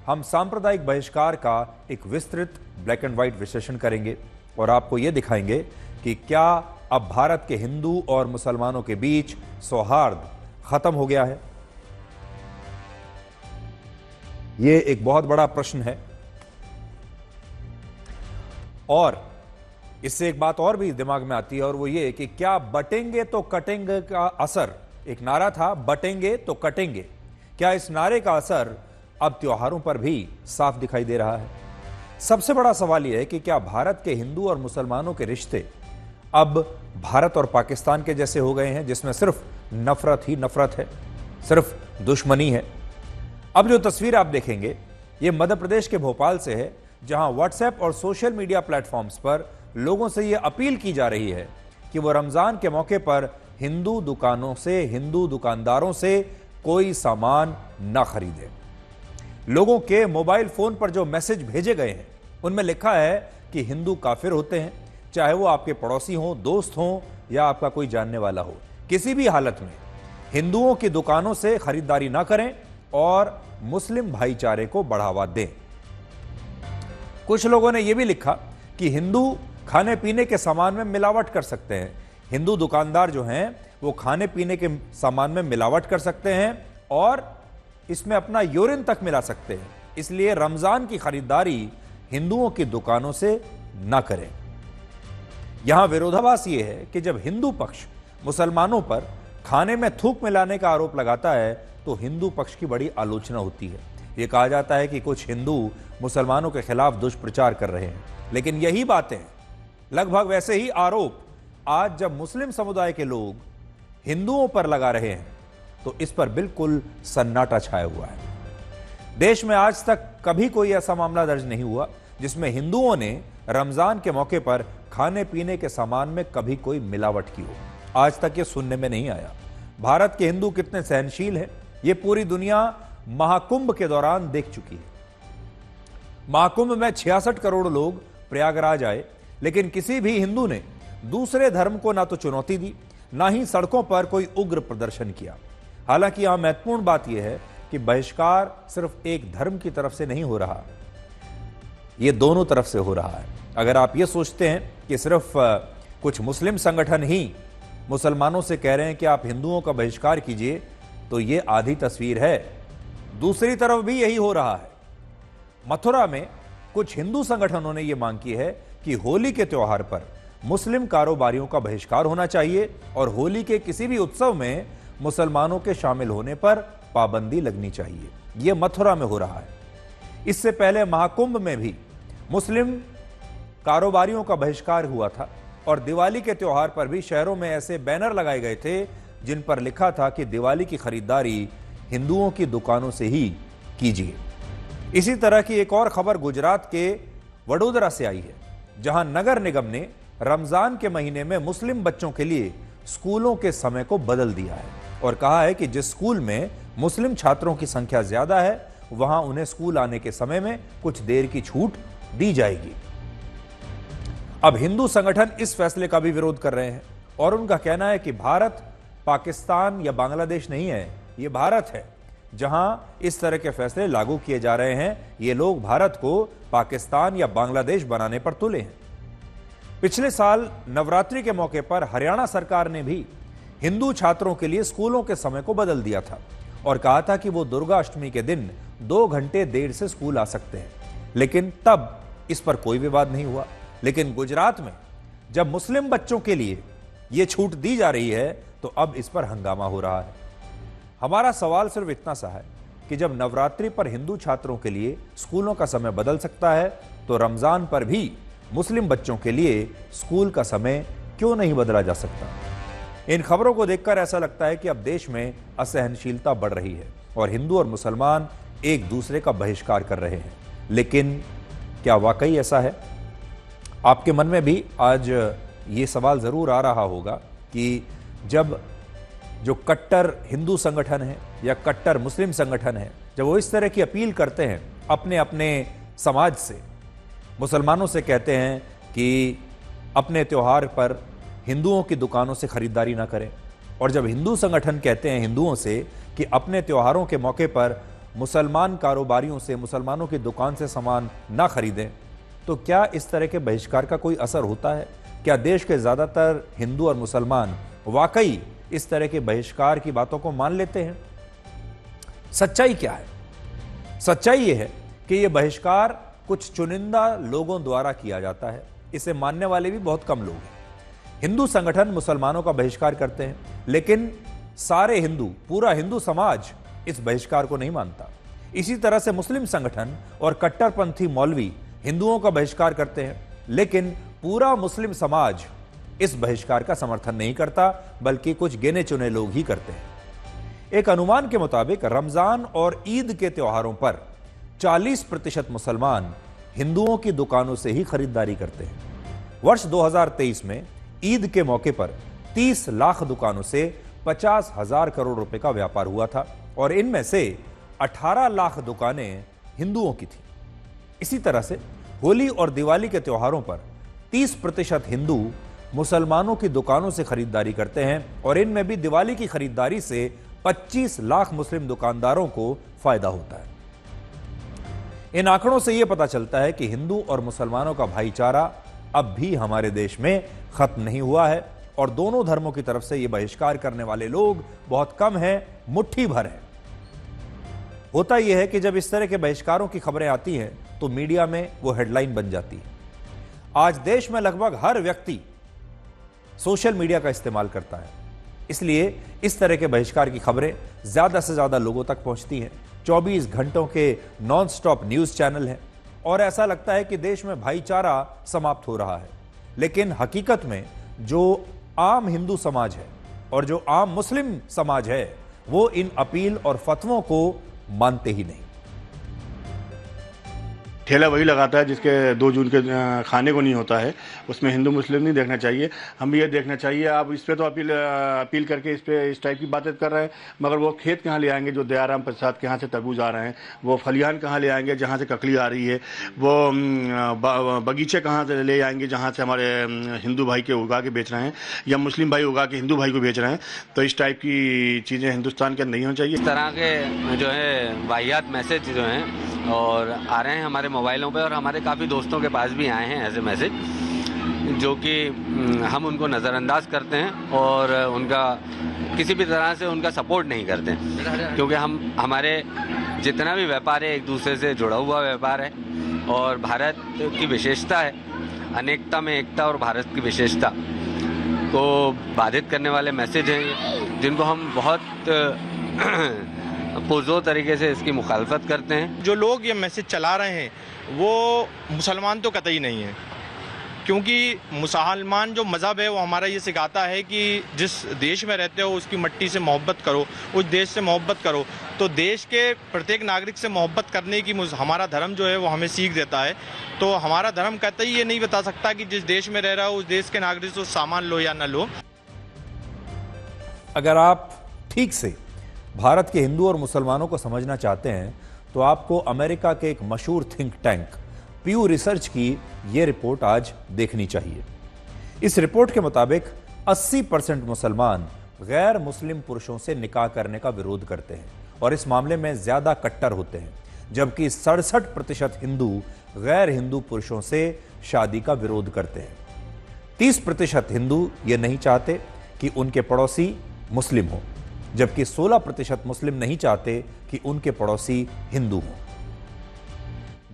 हम सांप्रदायिक बहिष्कार का एक विस्तृत ब्लैक एंड व्हाइट विश्लेषण करेंगे और आपको यह दिखाएंगे कि क्या अब भारत के हिंदू और मुसलमानों के बीच सौहार्द खत्म हो गया है। यह एक बहुत बड़ा प्रश्न है और इससे एक बात और भी दिमाग में आती है और वो ये कि क्या बटेंगे तो कटेंगे का असर, एक नारा था बटेंगे तो कटेंगे, क्या इस नारे का असर अब त्योहारों पर भी साफ दिखाई दे रहा है। सबसे बड़ा सवाल यह है कि क्या भारत के हिंदू और मुसलमानों के रिश्ते अब भारत और पाकिस्तान के जैसे हो गए हैं जिसमें सिर्फ नफरत ही नफरत है, सिर्फ दुश्मनी है। अब जो तस्वीर आप देखेंगे ये मध्य प्रदेश के भोपाल से है, जहां व्हाट्सएप और सोशल मीडिया प्लेटफॉर्म्स पर लोगों से यह अपील की जा रही है कि वो रमजान के मौके पर हिंदू दुकानों से, हिंदू दुकानदारों से कोई सामान ना खरीदें। लोगों के मोबाइल फोन पर जो मैसेज भेजे गए हैं उनमें लिखा है कि हिंदू काफिर होते हैं, चाहे वो आपके पड़ोसी हों, दोस्त हों या आपका कोई जानने वाला हो। किसी भी हालत में हिंदुओं की दुकानों से खरीदारी ना करें और मुस्लिम भाईचारे को बढ़ावा दें। कुछ लोगों ने यह भी लिखा कि हिंदू खाने पीने के सामान में मिलावट कर सकते हैं, हिंदू दुकानदार जो हैं वो खाने पीने के सामान में मिलावट कर सकते हैं और इसमें अपना यूरिन तक मिला सकते हैं, इसलिए रमजान की खरीदारी हिंदुओं की दुकानों से ना करें। यहां विरोधाभास यह है कि जब हिंदू पक्ष मुसलमानों पर खाने में थूक मिलाने का आरोप लगाता है तो हिंदू पक्ष की बड़ी आलोचना होती है। यह कहा जाता है कि कुछ हिंदू मुसलमानों के खिलाफ दुष्प्रचार कर रहे हैं, लेकिन यही बातें, लगभग वैसे ही आरोप आज जब मुस्लिम समुदाय के लोग हिंदुओं पर लगा रहे हैं तो इस पर बिल्कुल सन्नाटा छाया हुआ है। देश में आज तक कभी कोई ऐसा मामला दर्ज नहीं हुआ जिसमें हिंदुओं ने रमजान के मौके पर खाने पीने के सामान में कभी कोई मिलावट की हो। आज तक ये सुनने में नहीं आया। भारत के हिंदू कितने सहनशील हैं ये पूरी दुनिया महाकुंभ के दौरान देख चुकी है। महाकुंभ में 66 करोड़ लोग प्रयागराज आए, लेकिन किसी भी हिंदू ने दूसरे धर्म को ना तो चुनौती दी, ना ही सड़कों पर कोई उग्र प्रदर्शन किया। हालांकि यहां महत्वपूर्ण बात यह है कि बहिष्कार सिर्फ एक धर्म की तरफ से नहीं हो रहा, यह दोनों तरफ से हो रहा है। अगर आप यह सोचते हैं कि सिर्फ कुछ मुस्लिम संगठन ही मुसलमानों से कह रहे हैं कि आप हिंदुओं का बहिष्कार कीजिए, तो यह आधी तस्वीर है। दूसरी तरफ भी यही हो रहा है। मथुरा में कुछ हिंदू संगठनों ने यह मांग की है कि होली के त्योहार पर मुस्लिम कारोबारियों का बहिष्कार होना चाहिए और होली के किसी भी उत्सव में मुसलमानों के शामिल होने पर पाबंदी लगनी चाहिए। यह मथुरा में हो रहा है। इससे पहले महाकुंभ में भी मुस्लिम कारोबारियों का बहिष्कार हुआ था और दिवाली के त्योहार पर भी शहरों में ऐसे बैनर लगाए गए थे जिन पर लिखा था कि दिवाली की खरीदारी हिंदुओं की दुकानों से ही कीजिए। इसी तरह की एक और खबर गुजरात के वडोदरा से आई है, जहां नगर निगम ने रमजान के महीने में मुस्लिम बच्चों के लिए स्कूलों के समय को बदल दिया है और कहा है कि जिस स्कूल में मुस्लिम छात्रों की संख्या ज्यादा है वहां उन्हें स्कूल आने के समय में कुछ देर की छूट दी जाएगी। अब हिंदू संगठन इस फैसले का भी विरोध कर रहे हैं और उनका कहना है कि भारत पाकिस्तान या बांग्लादेश नहीं है, यह भारत है जहां इस तरह के फैसले लागू किए जा रहे हैं। ये लोग भारत को पाकिस्तान या बांग्लादेश बनाने पर तुले हैं। पिछले साल नवरात्रि के मौके पर हरियाणा सरकार ने भी हिंदू छात्रों के लिए स्कूलों के समय को बदल दिया था और कहा था कि वो दुर्गा अष्टमी के दिन 2 घंटे देर से स्कूल आ सकते हैं, लेकिन तब इस पर कोई विवाद नहीं हुआ। लेकिन गुजरात में जब मुस्लिम बच्चों के लिए यह छूट दी जा रही है तो अब इस पर हंगामा हो रहा है। हमारा सवाल सिर्फ इतना सा है कि जब नवरात्रि पर हिंदू छात्रों के लिए स्कूलों का समय बदल सकता है तो रमजान पर भी मुस्लिम बच्चों के लिए स्कूल का समय क्यों नहीं बदला जा सकता। इन खबरों को देखकर ऐसा लगता है कि अब देश में असहनशीलता बढ़ रही है और हिंदू और मुसलमान एक दूसरे का बहिष्कार कर रहे हैं। लेकिन क्या वाकई ऐसा है? आपके मन में भी आज ये सवाल जरूर आ रहा होगा कि जब जो कट्टर हिंदू संगठन है या कट्टर मुस्लिम संगठन है, जब वो इस तरह की अपील करते हैं अपने अपने समाज से, मुसलमानों से कहते हैं कि अपने त्योहार पर हिंदुओं की दुकानों से खरीदारी ना करें, और जब हिंदू संगठन कहते हैं हिंदुओं से कि अपने त्योहारों के मौके पर मुसलमान कारोबारियों से, मुसलमानों की दुकान से सामान ना खरीदें, तो क्या इस तरह के बहिष्कार का कोई असर होता है? क्या देश के ज़्यादातर हिंदू और मुसलमान वाकई इस तरह के बहिष्कार की बातों को मान लेते हैं? सच्चाई क्या है? सच्चाई यह है कि यह बहिष्कार कुछ चुनिंदा लोगों द्वारा किया जाता है। इसे मानने वाले भी बहुत कम लोग हैं। हिंदू संगठन मुसलमानों का बहिष्कार करते हैं, लेकिन सारे हिंदू, पूरा हिंदू समाज इस बहिष्कार को नहीं मानता। इसी तरह से मुस्लिम संगठन और कट्टरपंथी मौलवी हिंदुओं का बहिष्कार करते हैं, लेकिन पूरा मुस्लिम समाज इस बहिष्कार का समर्थन नहीं करता, बल्कि कुछ गिने चुने लोग ही करते हैं। एक अनुमान के मुताबिक रमजान और ईद के त्योहारों पर 40% मुसलमान हिंदुओं की दुकानों से ही खरीदारी करते हैं। वर्ष 2023 में ईद के मौके पर 30 लाख दुकानों से 50,000 करोड़ रुपए का व्यापार हुआ था और इनमें से 18 लाख दुकानें हिंदुओं की थी। इसी तरह से होली और दिवाली के त्योहारों पर 30% हिंदू मुसलमानों की दुकानों से खरीदारी करते हैं और इनमें भी दिवाली की खरीदारी से 25 लाख मुस्लिम दुकानदारों को फायदा होता है। इन आंकड़ों से यह पता चलता है कि हिंदू और मुसलमानों का भाईचारा अब भी हमारे देश में खत्म नहीं हुआ है और दोनों धर्मों की तरफ से यह बहिष्कार करने वाले लोग बहुत कम हैं, मुट्ठी भर हैं। होता यह है कि जब इस तरह के बहिष्कारों की खबरें आती हैं तो मीडिया में वो हेडलाइन बन जाती है। आज देश में लगभग हर व्यक्ति सोशल मीडिया का इस्तेमाल करता है, इसलिए इस तरह के बहिष्कार की खबरें ज्यादा से ज्यादा लोगों तक पहुंचती हैं। 24 घंटों के नॉन स्टॉप न्यूज चैनल हैं और ऐसा लगता है कि देश में भाईचारा समाप्त हो रहा है, लेकिन हकीकत में जो आम हिंदू समाज है और जो आम मुस्लिम समाज है वो इन अपील और फतवों को मानते ही नहीं। ठेला वही लगाता है जिसके 2 जून के खाने को नहीं होता है, उसमें हिंदू मुस्लिम नहीं देखना चाहिए। हम भी ये देखना चाहिए। आप इस पे तो अपील करके इस टाइप की बातें कर रहे हैं, मगर वो खेत कहाँ ले आएंगे जो दयाराम प्रसाद के यहाँ से तरबूज आ रहे हैं? वो फलियान कहाँ ले आएंगे जहाँ से ककड़ी आ रही है? वो बगीचे कहाँ से ले आएंगे जहाँ से हमारे हिंदू भाई के उगा के बेच रहे हैं या मुस्लिम भाई उगा के हिंदू भाई को बेच रहे हैं? तो इस टाइप की चीज़ें हिंदुस्तान के अंदर नहीं होनी चाहिए। इस तरह के जो है वाहियात मैसेज जो हैं और आ रहे हैं हमारे मोबाइलों पे और हमारे काफ़ी दोस्तों के पास भी आए हैं ऐसे मैसेज, जो कि हम उनको नज़रअंदाज करते हैं और उनका किसी भी तरह से उनका सपोर्ट नहीं करते हैं, क्योंकि हमारे जितना भी व्यापार है एक दूसरे से जुड़ा हुआ व्यापार है और भारत की विशेषता है, अनेकता में एकता और भारत की विशेषता को बाधित करने वाले मैसेज हैं जिनको हम बहुत पुरजोर तरीके से इसकी मुखालफत करते हैं। जो लोग ये मैसेज चला रहे हैं वो मुसलमान तो कतई नहीं है, क्योंकि मुसलमान जो मज़हब है वो हमारा ये सिखाता है कि जिस देश में रहते हो उसकी मिट्टी से मोहब्बत करो, उस देश से मोहब्बत करो। तो देश के प्रत्येक नागरिक से मोहब्बत करने की हमारा धर्म जो है वो हमें सीख देता है। तो हमारा धर्म कतई ये नहीं बता सकता कि जिस देश में रह रहा हो उस देश के नागरिक से सामान लो या न लो। अगर आप ठीक से भारत के हिंदू और मुसलमानों को समझना चाहते हैं तो आपको अमेरिका के एक मशहूर थिंक टैंक प्यू रिसर्च की यह रिपोर्ट आज देखनी चाहिए। इस रिपोर्ट के मुताबिक 80% मुसलमान गैर मुस्लिम पुरुषों से निकाह करने का विरोध करते हैं और इस मामले में ज्यादा कट्टर होते हैं, जबकि 67% हिंदू गैर हिंदू पुरुषों से शादी का विरोध करते हैं। 30% हिंदू ये नहीं चाहते कि उनके पड़ोसी मुस्लिम हो, जबकि 16% मुस्लिम नहीं चाहते कि उनके पड़ोसी हिंदू हों।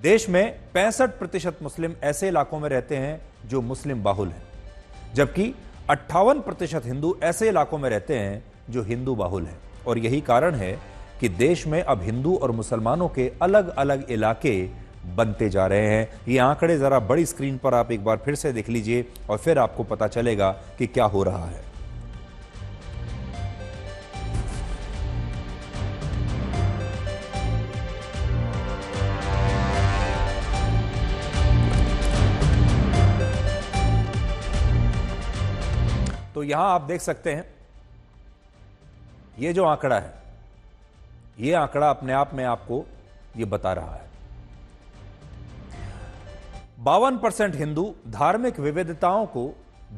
देश में 65% मुस्लिम ऐसे इलाकों में रहते हैं जो मुस्लिम बाहुल हैं, जबकि 58% हिंदू ऐसे इलाकों में रहते हैं जो हिंदू बाहुल हैं। और यही कारण है कि देश में अब हिंदू और मुसलमानों के अलग अलग इलाके बनते जा रहे हैं। ये आंकड़े जरा बड़ी स्क्रीन पर आप एक बार फिर से देख लीजिए और फिर आपको पता चलेगा कि क्या हो रहा है। तो यहां आप देख सकते हैं ये जो आंकड़ा है, ये आंकड़ा अपने आप में आपको ये बता रहा है 52% हिंदू धार्मिक विविधताओं को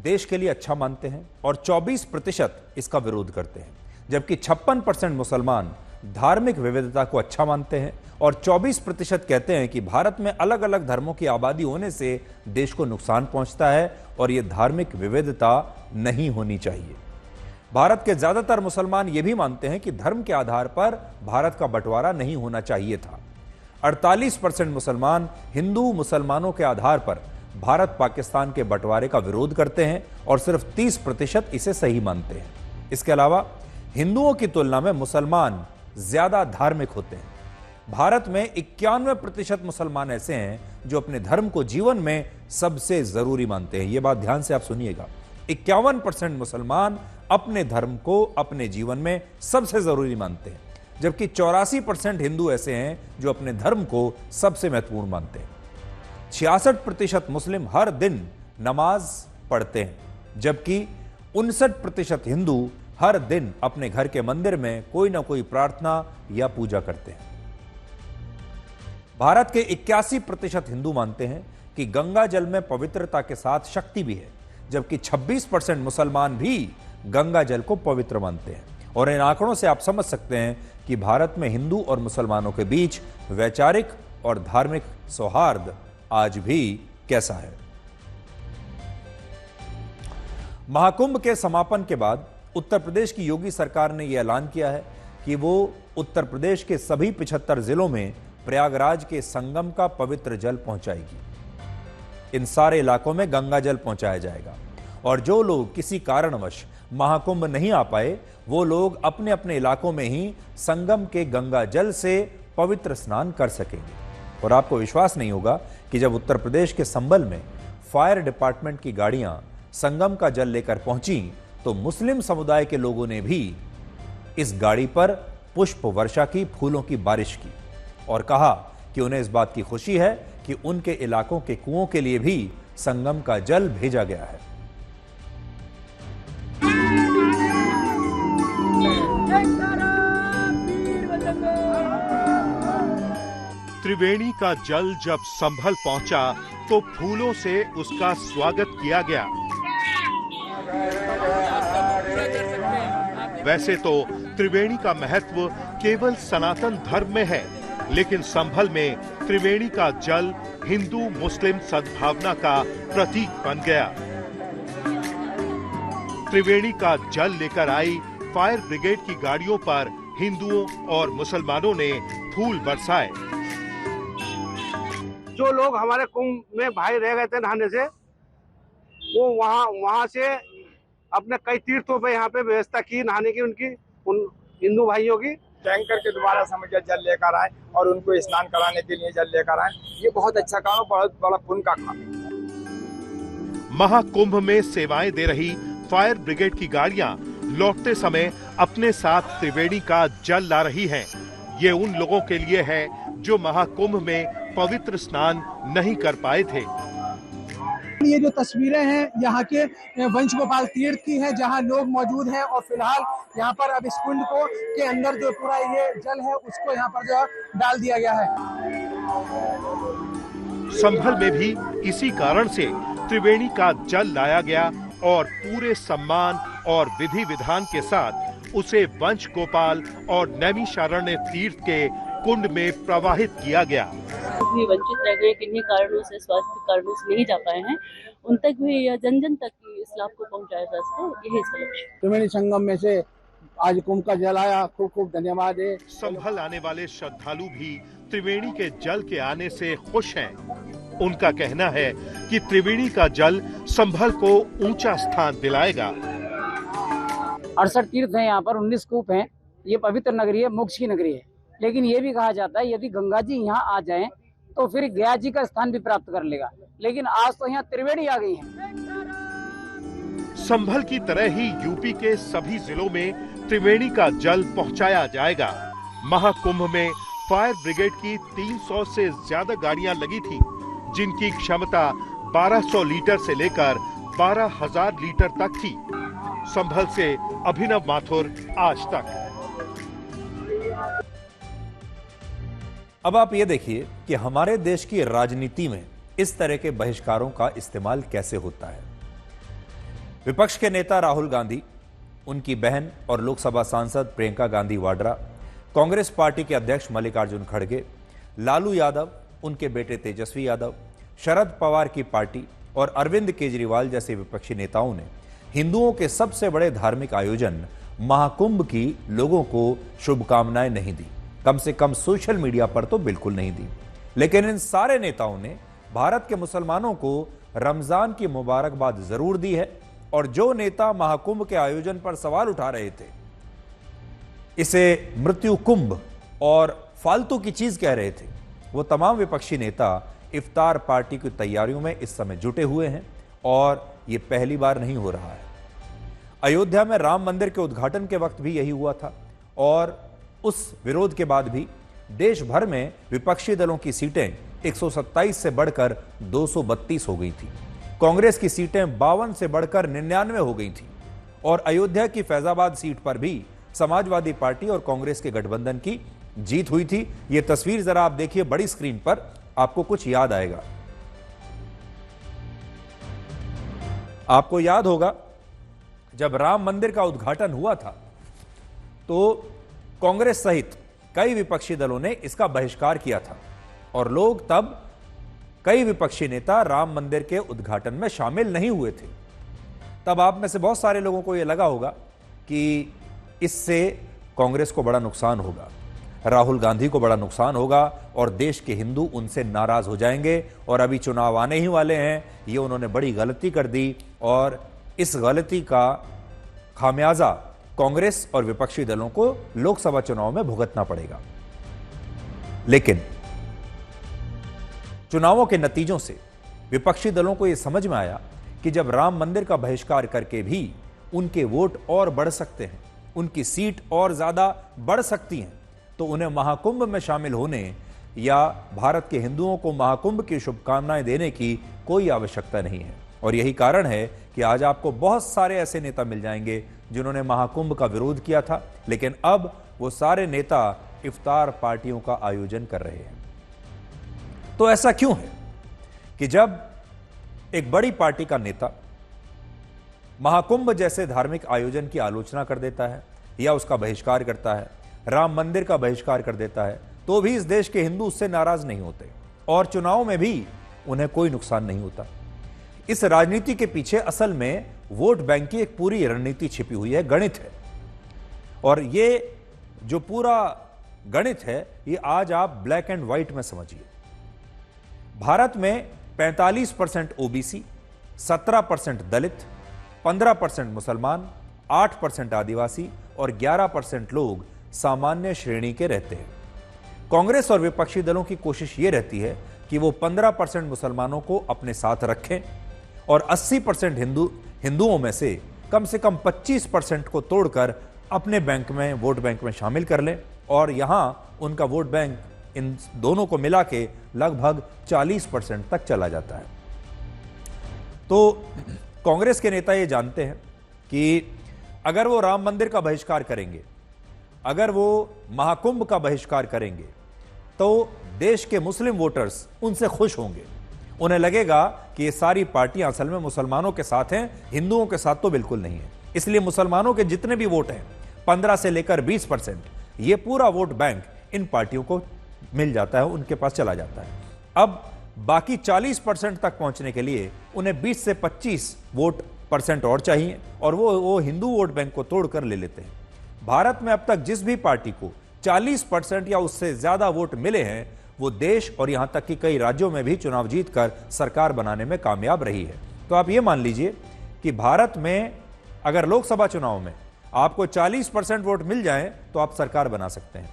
देश के लिए अच्छा मानते हैं और 24% इसका विरोध करते हैं, जबकि 56% मुसलमान धार्मिक विविधता को अच्छा मानते हैं और 24% कहते हैं कि भारत में अलग अलग धर्मों की आबादी होने से देश को नुकसान पहुंचता है और यह धार्मिक विविधता नहीं होनी चाहिए। भारत के ज्यादातर मुसलमान यह भी मानते हैं कि धर्म के आधार पर भारत का बंटवारा नहीं होना चाहिए था। 48% मुसलमान हिंदू मुसलमानों के आधार पर भारत पाकिस्तान के बंटवारे का विरोध करते हैं और सिर्फ 30% इसे सही मानते हैं। इसके अलावा हिंदुओं की तुलना में मुसलमान ज्यादा धार्मिक होते हैं। भारत में 91% मुसलमान ऐसे हैं जो अपने धर्म को जीवन में सबसे जरूरी मानते हैं। यह बात ध्यान से आप सुनिएगा, 51% मुसलमान अपने धर्म को अपने जीवन में सबसे जरूरी मानते हैं, जबकि 84% हिंदू ऐसे हैं जो अपने धर्म को सबसे महत्वपूर्ण मानते हैं। 66% मुस्लिम हर दिन नमाज पढ़ते हैं, जबकि 59% हिंदू हर दिन अपने घर के मंदिर में कोई ना कोई प्रार्थना या पूजा करते हैं। भारत के 81% हिंदू मानते हैं कि गंगा जल में पवित्रता के साथ शक्ति भी है, जबकि 26% मुसलमान भी गंगा जल को पवित्र मानते हैं। और इन आंकड़ों से आप समझ सकते हैं कि भारत में हिंदू और मुसलमानों के बीच वैचारिक और धार्मिक सौहार्द आज भी कैसा है। महाकुंभ के समापन के बाद उत्तर प्रदेश की योगी सरकार ने यह ऐलान किया है कि वो उत्तर प्रदेश के सभी 75 जिलों में प्रयागराज के संगम का पवित्र जल पहुंचाएगी। इन सारे इलाकों में गंगा जल पहुंचाया जाएगा और जो लोग किसी कारणवश महाकुंभ नहीं आ पाए वो लोग अपने अपने इलाकों में ही संगम के गंगा जल से पवित्र स्नान कर सकेंगे। और आपको विश्वास नहीं होगा कि जब उत्तर प्रदेश के संभल में फायर डिपार्टमेंट की गाड़ियां संगम का जल लेकर पहुंची तो मुस्लिम समुदाय के लोगों ने भी इस गाड़ी पर पुष्प वर्षा की, फूलों की बारिश की और कहा कि उन्हें इस बात की खुशी है कि उनके इलाकों के कुओं के लिए भी संगम का जल भेजा गया है। त्रिवेणी का जल जब संभल पहुंचा तो फूलों से उसका स्वागत किया गया। वैसे तो त्रिवेणी का महत्व केवल सनातन धर्म में है, लेकिन संभल में त्रिवेणी का जल हिंदू मुस्लिम सद्भावना का प्रतीक बन गया। त्रिवेणी का जल लेकर आई फायर ब्रिगेड की गाड़ियों पर हिंदुओं और मुसलमानों ने फूल बरसाए। जो लोग हमारे कुंभ में भाई रह गए थे नहाने से, वो वहां से अपने कई तीर्थों पे यहाँ पे व्यवस्था की नहाने की, उन हिंदू भाइयों की। टैंकर के द्वारा समझ जल लेकर आए और उनको स्नान कराने के लिए जल लेकर आए। ये बहुत अच्छा काम, बहुत बड़ा पुण्य का काम है। महाकुंभ में सेवाएं दे रही फायर ब्रिगेड की गाड़ियां लौटते समय अपने साथ त्रिवेणी का जल ला रही हैं। ये उन लोगों के लिए है जो महाकुंभ में पवित्र स्नान नहीं कर पाए थे। ये जो तस्वीरें हैं यहाँ के वंश गोपाल तीर्थ की हैं, जहाँ लोग मौजूद हैं और फिलहाल यहाँ पर अब इस कुंड को के अंदर जो पूरा ये जल है उसको यहाँ पर जो डाल दिया गया है। संभल में भी इसी कारण से त्रिवेणी का जल लाया गया और पूरे सम्मान और विधि विधान के साथ उसे वंश गोपाल और नैमिषारण्य तीर्थ के कुंड में प्रवाहित किया गया। भी वंचित रह गए, किन्हीं कारणों से, स्वास्थ्य कारणों से नहीं जा पाए हैं, उन तक भी या जन जन तक इस लाभ को पहुंचाया जा सके, यही इसका लक्ष्य। त्रिवेणी संगम में से आज कुंभ का जल आया, खूब खूब धन्यवाद है। संभल आने वाले श्रद्धालु भी त्रिवेणी के जल के आने से खुश हैं। उनका कहना है कि त्रिवेणी का जल संभल को ऊंचा स्थान दिलाएगा। 68 तीर्थ हैं यहाँ पर, 19 कूप हैं। ये पवित्र नगरी है, मोक्ष की नगरी है। लेकिन ये भी कहा जाता है यदि गंगा जी यहाँ आ जाएं तो फिर गया जी का स्थान भी प्राप्त कर लेगा। लेकिन आज तो यहाँ त्रिवेणी आ गई है। संभल की तरह ही यूपी के सभी जिलों में त्रिवेणी का जल पहुंचाया जाएगा। महाकुंभ में फायर ब्रिगेड की 300 से ज्यादा गाड़ियां लगी थी, जिनकी क्षमता 1200 लीटर से लेकर 12,000 लीटर तक थी। संभल से अभिनव माथुर, आज तक। अब आप ये देखिए कि हमारे देश की राजनीति में इस तरह के बहिष्कारों का इस्तेमाल कैसे होता है। विपक्ष के नेता राहुल गांधी, उनकी बहन और लोकसभा सांसद प्रियंका गांधी वाड्रा, कांग्रेस पार्टी के अध्यक्ष मल्लिकार्जुन खड़गे, लालू यादव, उनके बेटे तेजस्वी यादव, शरद पवार की पार्टी और अरविंद केजरीवाल जैसे विपक्षी नेताओं ने हिंदुओं के सबसे बड़े धार्मिक आयोजन महाकुंभ की लोगों को शुभकामनाएं नहीं दी, कम से कम सोशल मीडिया पर तो बिल्कुल नहीं दी। लेकिन इन सारे नेताओं ने भारत के मुसलमानों को रमजान की मुबारकबाद जरूर दी है, और जो नेता महाकुंभ के आयोजन पर सवाल उठा रहे थे, इसे मृत्यु कुंभ और फालतू की चीज कह रहे थे, वो तमाम विपक्षी नेता इफ्तार पार्टी की तैयारियों में इस समय जुटे हुए हैं, और यह पहली बार नहीं हो रहा है। अयोध्या में राम मंदिर के उद्घाटन के वक्त भी यही हुआ था, और उस विरोध के बाद भी देश भर में विपक्षी दलों की सीटें 127 से बढ़कर 232 हो गई थी। कांग्रेस की सीटें 52 से बढ़कर 99 हो गई थी, और अयोध्या की फैजाबाद सीट पर भी समाजवादी पार्टी और कांग्रेस के गठबंधन की जीत हुई थी। यह तस्वीर जरा आप देखिए बड़ी स्क्रीन पर, आपको कुछ याद आएगा। आपको याद होगा जब राम मंदिर का उद्घाटन हुआ था तो कांग्रेस सहित कई विपक्षी दलों ने इसका बहिष्कार किया था, और लोग तब कई विपक्षी नेता राम मंदिर के उद्घाटन में शामिल नहीं हुए थे। तब आप में से बहुत सारे लोगों को यह लगा होगा कि इससे कांग्रेस को बड़ा नुकसान होगा, राहुल गांधी को बड़ा नुकसान होगा, और देश के हिंदू उनसे नाराज हो जाएंगे, और अभी चुनाव आने ही वाले हैं, ये उन्होंने बड़ी गलती कर दी, और इस गलती का खामियाजा कांग्रेस और विपक्षी दलों को लोकसभा चुनाव में भुगतना पड़ेगा। लेकिन चुनावों के नतीजों से विपक्षी दलों को यह समझ में आया कि जब राम मंदिर का बहिष्कार करके भी उनके वोट और बढ़ सकते हैं, उनकी सीट और ज्यादा बढ़ सकती हैं, तो उन्हें महाकुंभ में शामिल होने या भारत के हिंदुओं को महाकुंभ की शुभकामनाएं देने की कोई आवश्यकता नहीं है। और यही कारण है कि आज आपको बहुत सारे ऐसे नेता मिल जाएंगे जिन्होंने महाकुंभ का विरोध किया था, लेकिन अब वो सारे नेता इफ्तार पार्टियों का आयोजन कर रहे हैं। तो ऐसा क्यों है कि जब एक बड़ी पार्टी का नेता महाकुंभ जैसे धार्मिक आयोजन की आलोचना कर देता है या उसका बहिष्कार करता है, राम मंदिर का बहिष्कार कर देता है, तो भी इस देश के हिंदू उससे नाराज नहीं होते, और चुनाव में भी उन्हें कोई नुकसान नहीं होता। इस राजनीति के पीछे असल में वोट बैंक की एक पूरी रणनीति छिपी हुई है, गणित है। और ये जो पूरा गणित है, ये आज आप ब्लैक एंड व्हाइट में समझिए। भारत में 45% ओबीसी, 17% दलित, 15% मुसलमान, 8% आदिवासी और 11% लोग सामान्य श्रेणी के रहते हैं। कांग्रेस और विपक्षी दलों की कोशिश यह रहती है कि वो 15% मुसलमानों को अपने साथ रखें और 80% हिंदुओं में से कम 25% को तोड़कर अपने बैंक में, वोट बैंक में शामिल कर लें, और यहां उनका वोट बैंक इन दोनों को मिला के लगभग 40% तक चला जाता है। तो कांग्रेस के नेता ये जानते हैं कि अगर वो राम मंदिर का बहिष्कार करेंगे, अगर वो महाकुंभ का बहिष्कार करेंगे, तो देश के मुस्लिम वोटर्स उनसे खुश होंगे। उन्हें लगेगा कि ये सारी पार्टियां असल में मुसलमानों के साथ हैं, हिंदुओं के साथ तो बिल्कुल नहीं है। इसलिए मुसलमानों के जितने भी वोट हैं 15 से लेकर 20%, ये पूरा वोट बैंक इन पार्टियों को मिल जाता है, उनके पास चला जाता है। अब बाकी 40% तक पहुंचने के लिए उन्हें 20 से 25% और चाहिए, और वो हिंदू वोट बैंक को तोड़कर ले लेते हैं। भारत में अब तक जिस भी पार्टी को 40% या उससे ज्यादा वोट मिले हैं, वो देश और यहां तक कि कई राज्यों में भी चुनाव जीतकर सरकार बनाने में कामयाब रही है। तो आप ये मान लीजिए कि भारत में अगर लोकसभा चुनाव में आपको 40% वोट मिल जाएं तो आप सरकार बना सकते हैं।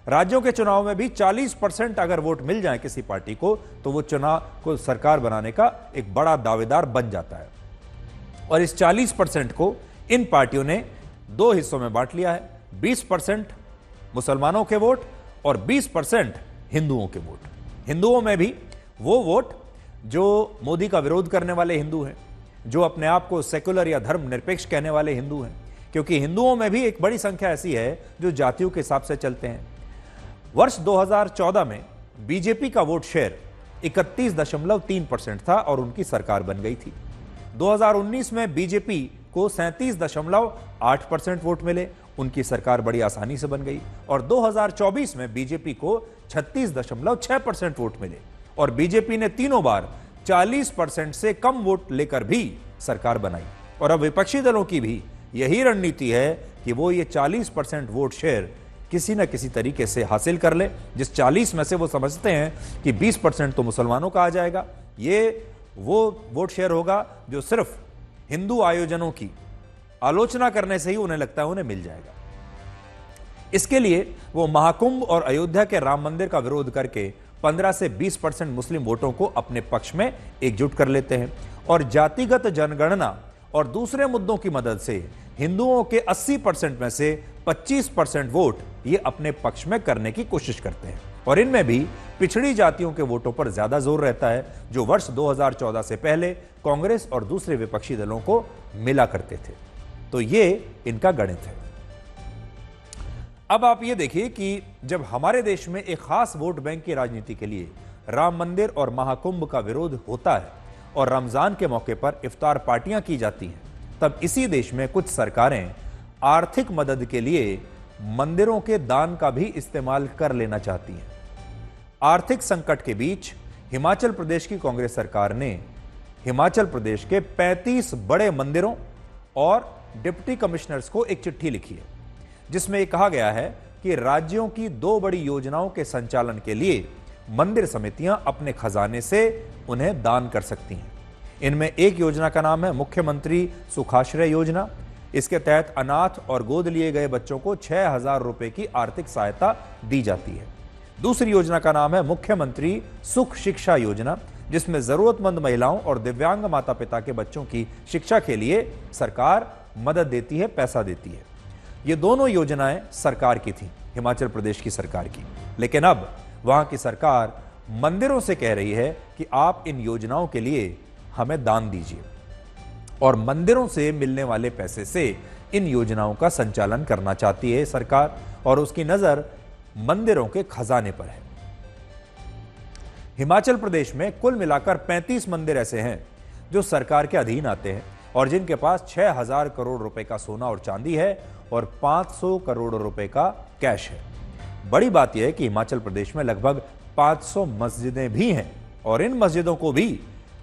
राज्यों के चुनाव में भी 40% अगर वोट मिल जाए किसी पार्टी को, तो वो चुनाव को सरकार बनाने का एक बड़ा दावेदार बन जाता है। और इस 40% को इन पार्टियों ने दो हिस्सों में बांट लिया है, 20% मुसलमानों के वोट और 20% हिंदुओं के वोट। हिंदुओं में भी वो वोट जो मोदी का विरोध करने वाले हिंदू हैं, जो अपने आप को सेकुलर या धर्मनिरपेक्ष कहने वाले हिंदू हैं, क्योंकि हिंदुओं में भी एक बड़ी संख्या ऐसी है जो जातियों के हिसाब से चलते हैं। वर्ष 2014 में बीजेपी का वोट शेयर 31.3% था और उनकी सरकार बन गई थी। 2019 में बीजेपी को 37.8% वोट मिले उनकी सरकार बड़ी आसानी से बन गई और 2024 में बीजेपी को 36.6% वोट मिले और बीजेपी ने तीनों बार 40% से कम वोट लेकर भी सरकार बनाई। और अब विपक्षी दलों की भी यही रणनीति है कि वो ये 40% वोट शेयर किसी न किसी तरीके से हासिल कर ले, जिस 40 में से वो समझते हैं कि 20% तो मुसलमानों का आ जाएगा। ये वो वोट शेयर होगा जो सिर्फ हिंदू आयोजनों की आलोचना करने से ही उन्हें लगता है उन्हें मिल जाएगा। इसके लिए वो महाकुंभ और अयोध्या के राम मंदिर का विरोध करके 15 से 20% मुस्लिम वोटों को अपने पक्ष में एकजुट कर लेते हैं और जातिगत जनगणना और दूसरे मुद्दों की मदद से हिंदुओं के 80% में से 25% वोट ये अपने पक्ष में करने की कोशिश करते हैं और इनमें भी पिछड़ी जातियों के वोटों पर ज्यादा जोर रहता है, जो वर्ष 2014 से पहले कांग्रेस और दूसरे विपक्षी दलों को मिला करते थे। तो ये इनका गणित है। अब आप ये देखिए कि जब हमारे देश में एक खास वोट बैंक की राजनीति के लिए राम मंदिर और महाकुंभ का विरोध होता है और रमजान के मौके पर इफ्तार पार्टियां की जाती हैं, तब इसी देश में कुछ सरकारें आर्थिक मदद के लिए मंदिरों के दान का भी इस्तेमाल कर लेना चाहती हैं। आर्थिक संकट के बीच हिमाचल प्रदेश की कांग्रेस सरकार ने हिमाचल प्रदेश के 35 बड़े मंदिरों और डिप्टी कमिश्नर्स को एक चिट्ठी लिखी है, जिसमें यह कहा गया है कि राज्यों की 2 बड़ी योजनाओं के संचालन के लिए मंदिर समितियां अपने खजाने से उन्हें दान कर सकती हैं। इनमें एक योजना का नाम है मुख्यमंत्री सुखाश्रय योजना। इसके तहत अनाथ और गोद लिए गए बच्चों को 6,000 रुपए की आर्थिक सहायता दी जाती है। दूसरी योजना का नाम है मुख्यमंत्री सुख शिक्षा योजना, जिसमें जरूरतमंद महिलाओं और दिव्यांग माता पिता के बच्चों की शिक्षा के लिए सरकार मदद देती है, पैसा देती है। ये दोनों योजनाएं सरकार की थी, हिमाचल प्रदेश की सरकार की, लेकिन अब वहां की सरकार मंदिरों से कह रही है कि आप इन योजनाओं के लिए हमें दान दीजिए और मंदिरों से मिलने वाले पैसे से इन योजनाओं का संचालन करना चाहती है सरकार और उसकी नजर मंदिरों के खजाने पर है। हिमाचल प्रदेश में कुल मिलाकर 35 मंदिर ऐसे हैं जो सरकार के अधीन आते हैं और जिनके पास 6,000 करोड़ रुपए का सोना और चांदी है और 500 करोड़ रुपए का कैश है। बड़ी बात यह है कि हिमाचल प्रदेश में लगभग 500 मस्जिदें भी हैं और इन मस्जिदों को भी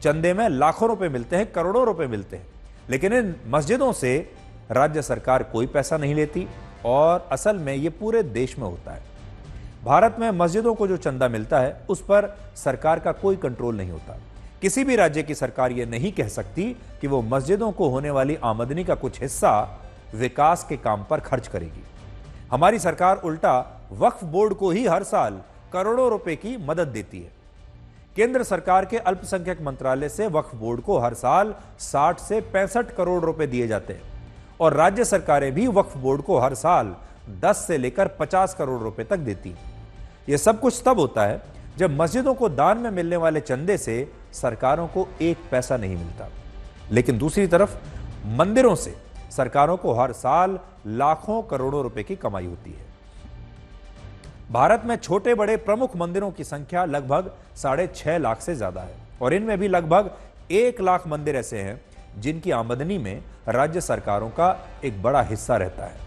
चंदे में लाखों रुपए मिलते हैं, करोड़ों रुपए मिलते हैं, लेकिन इन मस्जिदों से राज्य सरकार कोई पैसा नहीं लेती और असल में ये पूरे देश में होता है। भारत में मस्जिदों को जो चंदा मिलता है उस पर सरकार का कोई कंट्रोल नहीं होता। किसी भी राज्य की सरकार ये नहीं कह सकती कि वो मस्जिदों को होने वाली आमदनी का कुछ हिस्सा विकास के काम पर खर्च करेगी। हमारी सरकार उल्टा वक्फ बोर्ड को ही हर साल करोड़ों रुपए की मदद देती है। केंद्र सरकार के अल्पसंख्यक मंत्रालय से वक्फ बोर्ड को हर साल 60 से 65 करोड़ रुपए दिए जाते हैं और राज्य सरकारें भी वक्फ बोर्ड को हर साल 10 से लेकर 50 करोड़ रुपए तक देती हैं। यह सब कुछ तब होता है जब मस्जिदों को दान में मिलने वाले चंदे से सरकारों को एक पैसा नहीं मिलता, लेकिन दूसरी तरफ मंदिरों से सरकारों को हर साल लाखों करोड़ों रुपए की कमाई होती है। भारत में छोटे बड़े प्रमुख मंदिरों की संख्या लगभग 6.5 लाख से ज्यादा है और इनमें भी लगभग 1 लाख मंदिर ऐसे हैं जिनकी आमदनी में राज्य सरकारों का एक बड़ा हिस्सा रहता है।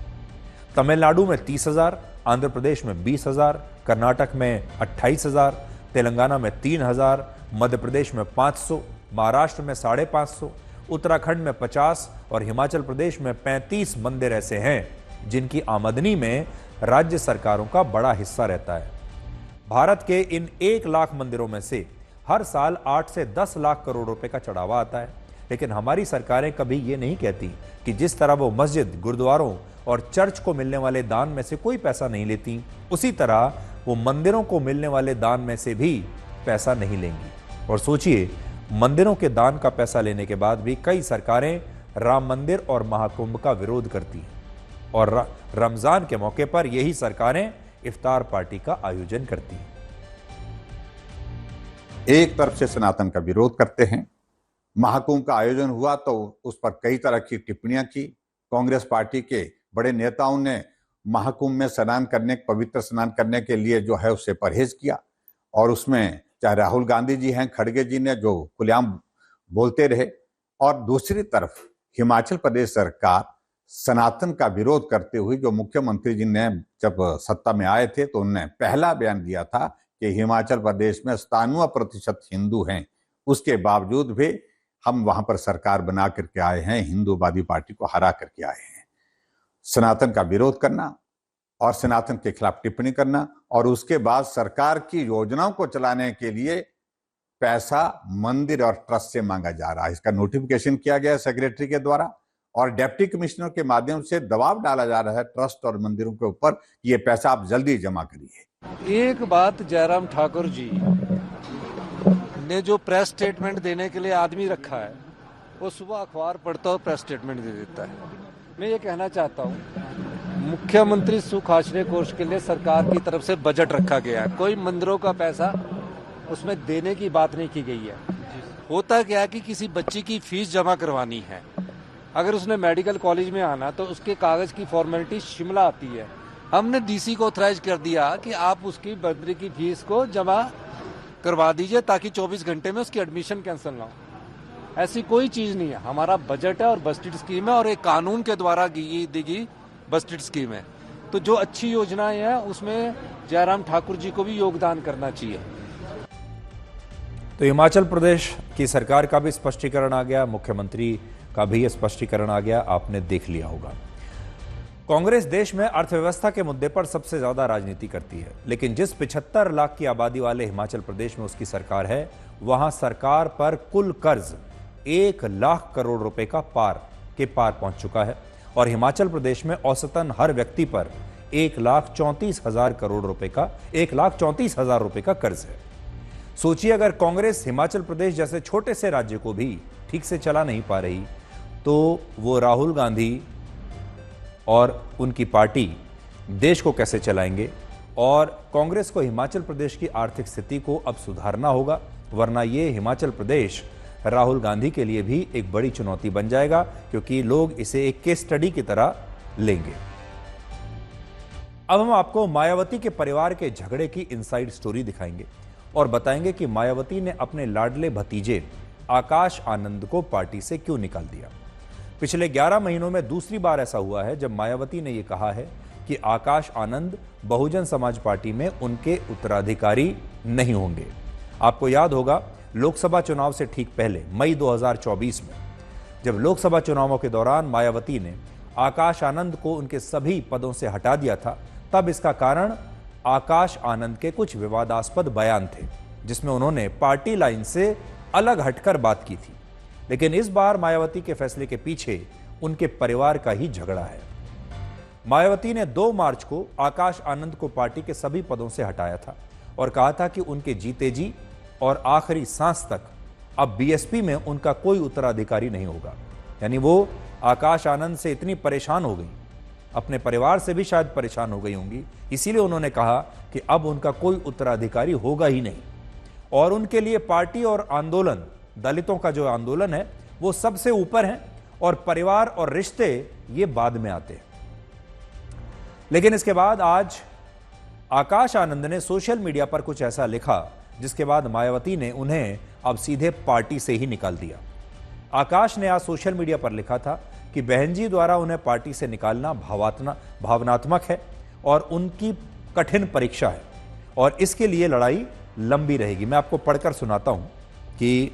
तमिलनाडु में 30,000, आंध्र प्रदेश में 20,000, कर्नाटक में 28,000, तेलंगाना में 3,000, मध्य प्रदेश में 500, महाराष्ट्र में 550, उत्तराखंड में 50 और हिमाचल प्रदेश में 35 मंदिर ऐसे हैं जिनकी आमदनी में राज्य सरकारों का बड़ा हिस्सा रहता है। भारत के इन 1 लाख मंदिरों में से हर साल 8 से 10 लाख करोड़ रुपए का चढ़ावा आता है, लेकिन हमारी सरकारें कभी ये नहीं कहती कि जिस तरह वो मस्जिद, गुरुद्वारों और चर्च को मिलने वाले दान में से कोई पैसा नहीं लेती, उसी तरह वो मंदिरों को मिलने वाले दान में से भी पैसा नहीं लेंगी। और सोचिए, मंदिरों के दान का पैसा लेने के बाद भी कई सरकारें राम मंदिर और महाकुंभ का विरोध करती हैं और रमजान के मौके पर यही सरकारें इफ्तार पार्टी का आयोजन करती हैं। एक तरफ से सनातन का विरोध करते हैं, महाकुंभ का आयोजन हुआ तो उस पर कई तरह की टिप्पणियां की। कांग्रेस पार्टी के बड़े नेताओं ने महाकुंभ में स्नान करने, पवित्र स्नान करने के लिए जो है उससे परहेज किया और उसमें चाहे राहुल गांधी जी हैं, खड़गे जी ने जो खुलेआम बोलते रहे। और दूसरी तरफ हिमाचल प्रदेश सरकार सनातन का विरोध करते हुए जो मुख्यमंत्री जी ने जब सत्ता में आए थे तो उन्होंने पहला बयान दिया था कि हिमाचल प्रदेश में 97% हिंदू हैं, उसके बावजूद भी हम वहां पर सरकार बना करके आए हैं, हिंदूवादी पार्टी को हरा करके आए हैं। सनातन का विरोध करना और सनातन के खिलाफ टिप्पणी करना और उसके बाद सरकार की योजनाओं को चलाने के लिए पैसा मंदिर और ट्रस्ट से मांगा जा रहा है। इसका नोटिफिकेशन किया गया सेक्रेटरी के द्वारा और डिप्टी कमिश्नर के माध्यम से दबाव डाला जा रहा है ट्रस्ट और मंदिरों के ऊपर कि ये पैसा आप जल्दी जमा करिए। एक बात जयराम ठाकुर जी ने जो प्रेस स्टेटमेंट देने के लिए आदमी रखा है, वो सुबह अखबार पढ़ता और प्रेस स्टेटमेंट दे देता है। मैं ये कहना चाहता हूँ, मुख्यमंत्री सुख आश्रय कोष के लिए सरकार की तरफ से बजट रखा गया है, कोई मंदिरों का पैसा उसमें देने की बात नहीं की गई है। होता क्या है कि किसी बच्ची की फीस जमा करवानी है, अगर उसने मेडिकल कॉलेज में आना तो उसके कागज की फॉर्मेलिटी शिमला आती है। हमने डीसी को ऑथराइज कर दिया कि आप उसकी मंदिर की फीस को जमा करवा दीजिए ताकि 24 घंटे में उसकी एडमिशन कैंसिल ना हो। ऐसी कोई चीज नहीं है, हमारा बजट है और बजटेड स्कीम है और एक कानून के द्वारा दी गई बजटेड स्कीम है। तो जो अच्छी योजनाएं हैं उसमें जयराम ठाकुर जी को भी योगदान करना चाहिए। तो हिमाचल प्रदेश की सरकार का भी स्पष्टीकरण आ गया, मुख्यमंत्री का भी स्पष्टीकरण आ गया, आपने देख लिया होगा। कांग्रेस देश में अर्थव्यवस्था के मुद्दे पर सबसे ज्यादा राजनीति करती है, लेकिन जिस 75 लाख की आबादी वाले हिमाचल प्रदेश में उसकी सरकार है, वहां सरकार पर कुल कर्ज 1 लाख करोड़ रुपए का पार पहुंच चुका है और हिमाचल प्रदेश में औसतन हर व्यक्ति पर 1,34,000 करोड़ रुपए का 1,34,000 रुपए का कर्ज है। सोचिए, अगर कांग्रेस हिमाचल प्रदेश जैसे छोटे से राज्य को भी ठीक से चला नहीं पा रही तो वो राहुल गांधी और उनकी पार्टी देश को कैसे चलाएंगे। और कांग्रेस को हिमाचल प्रदेश की आर्थिक स्थिति को अब सुधारना होगा, वरना ये हिमाचल प्रदेश राहुल गांधी के लिए भी एक बड़ी चुनौती बन जाएगा, क्योंकि लोग इसे एक केस स्टडी की तरह लेंगे। अब हम आपको मायावती के परिवार के झगड़े की इनसाइड स्टोरी दिखाएंगे और बताएंगे कि मायावती ने अपने लाडले भतीजे आकाश आनंद को पार्टी से क्यों निकाल दिया। पिछले 11 महीनों में दूसरी बार ऐसा हुआ है जब मायावती ने यह कहा है कि आकाश आनंद बहुजन समाज पार्टी में उनके उत्तराधिकारी नहीं होंगे। आपको याद होगा, लोकसभा चुनाव से ठीक पहले मई 2024 में जब लोकसभा चुनावों के दौरान मायावती ने आकाश आनंद को उनके सभी पदों से हटा दिया था, तब इसका कारण आकाश आनंद के कुछ विवादास्पद बयान थे जिसमें उन्होंने पार्टी लाइन से अलग हटकर बात की थी। लेकिन इस बार मायावती के फैसले के पीछे उनके परिवार का ही झगड़ा है। मायावती ने 2 मार्च को आकाश आनंद को पार्टी के सभी पदों से हटाया था और कहा था कि उनके जीते जी और आखिरी सांस तक अब बीएसपी में उनका कोई उत्तराधिकारी नहीं होगा। यानी वो आकाश आनंद से इतनी परेशान हो गई, अपने परिवार से भी शायद परेशान हो गई होंगी, इसीलिए उन्होंने कहा कि अब उनका कोई उत्तराधिकारी होगा ही नहीं और उनके लिए पार्टी और आंदोलन, दलितों का जो आंदोलन है वो सबसे ऊपर है और परिवार और रिश्ते ये बाद में आते हैं। लेकिन इसके बाद आज आकाश आनंद ने सोशल मीडिया पर कुछ ऐसा लिखा जिसके बाद मायावती ने उन्हें अब सीधे पार्टी से ही निकाल दिया। आकाश ने आज सोशल मीडिया पर लिखा था कि बहन जी द्वारा उन्हें पार्टी से निकालना भावनात्मक है और उनकी कठिन परीक्षा है और इसके लिए लड़ाई लंबी रहेगी। मैं आपको पढ़कर सुनाता हूं कि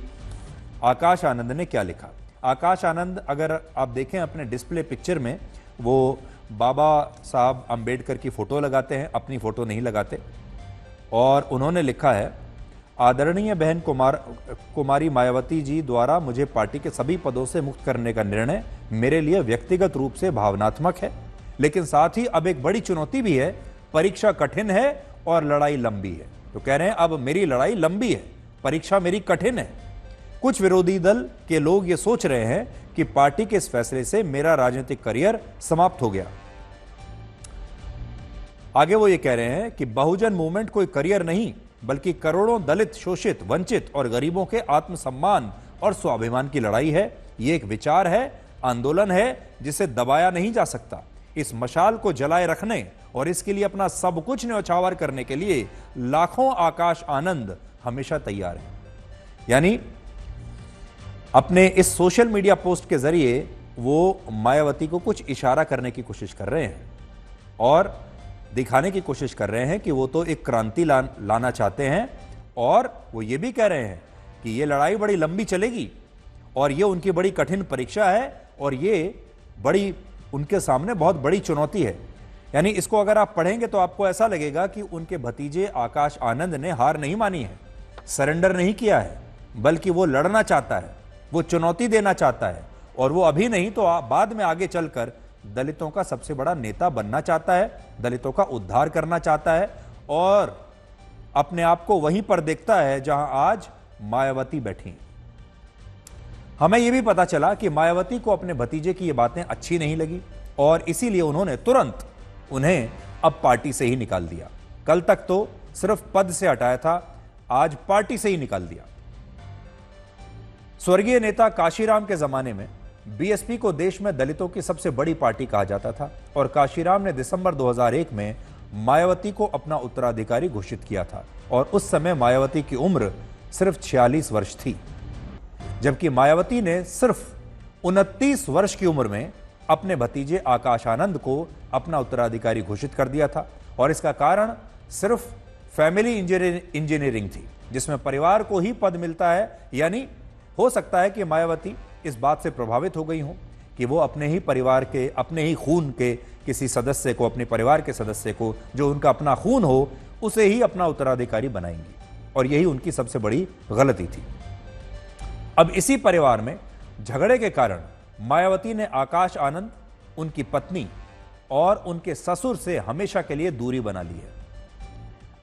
आकाश आनंद ने क्या लिखा। आकाश आनंद, अगर आप देखें अपने डिस्प्ले पिक्चर में, वो बाबा साहब अंबेडकर की फोटो लगाते हैं, अपनी फोटो नहीं लगाते। और उन्होंने लिखा है, आदरणीय बहन कुमारी मायावती जी द्वारा मुझे पार्टी के सभी पदों से मुक्त करने का निर्णय मेरे लिए व्यक्तिगत रूप से भावनात्मक है, लेकिन साथ ही अब एक बड़ी चुनौती भी है। परीक्षा कठिन है और लड़ाई लंबी है। तो कह रहे हैं अब मेरी लड़ाई लंबी है, परीक्षा मेरी कठिन है। कुछ विरोधी दल के लोग ये सोच रहे हैं कि पार्टी के इस फैसले से मेरा राजनीतिक करियर समाप्त हो गया। आगे वो ये कह रहे हैं कि बहुजन मूवमेंट कोई करियर नहीं, बल्कि करोड़ों दलित, शोषित, वंचित और गरीबों के आत्मसम्मान और स्वाभिमान की लड़ाई है। ये एक विचार है, आंदोलन है जिसे दबाया नहीं जा सकता। इस मशाल को जलाए रखने और इसके लिए अपना सब कुछ न्यौछावर करने के लिए लाखों आकाश आनंद हमेशा तैयार हैं। यानी अपने इस सोशल मीडिया पोस्ट के जरिए वो मायावती को कुछ इशारा करने की कोशिश कर रहे हैं और दिखाने की कोशिश कर रहे हैं कि वो तो एक क्रांति लाना चाहते हैं, और वो ये भी कह रहे हैं कि ये लड़ाई बड़ी लंबी चलेगी और ये उनकी बड़ी कठिन परीक्षा है और ये बड़ी उनके सामने बहुत बड़ी चुनौती है। यानी इसको अगर आप पढ़ेंगे तो आपको ऐसा लगेगा कि उनके भतीजे आकाश आनंद ने हार नहीं मानी है, सरेंडर नहीं किया है, बल्कि वो लड़ना चाहता है, वो चुनौती देना चाहता है और वो अभी नहीं तो बाद में आगे चलकर दलितों का सबसे बड़ा नेता बनना चाहता है, दलितों का उद्धार करना चाहता है और अपने आप को वहीं पर देखता है जहां आज मायावती बैठी। हमें यह भी पता चला कि मायावती को अपने भतीजे की ये बातें अच्छी नहीं लगी और इसीलिए उन्होंने तुरंत उन्हें अब पार्टी से ही निकाल दिया। कल तक तो सिर्फ पद से हटाया था, आज पार्टी से ही निकाल दिया। स्वर्गीय नेता काशीराम के जमाने में बीएसपी को देश में दलितों की सबसे बड़ी पार्टी कहा जाता था और काशीराम ने दिसंबर 2001 में मायावती को अपना उत्तराधिकारी घोषित किया था और उस समय मायावती की उम्र सिर्फ 46 वर्ष थी, जबकि मायावती ने सिर्फ 29 वर्ष की उम्र में अपने भतीजे आकाश आनंद को अपना उत्तराधिकारी घोषित कर दिया था। और इसका कारण सिर्फ फैमिली इंजीनियरिंग थी, जिसमें परिवार को ही पद मिलता है। यानी हो सकता है कि मायावती इस बात से प्रभावित हो गई हो कि वो अपने ही परिवार के, अपने ही खून के किसी सदस्य को, अपने परिवार के सदस्य को जो उनका अपना खून हो, उसे ही अपना उत्तराधिकारी बनाएंगी और यही उनकी सबसे बड़ी गलती थी। अब इसी परिवार में झगड़े के कारण मायावती ने आकाश आनंद, उनकी पत्नी और उनके ससुर से हमेशा के लिए दूरी बना ली है।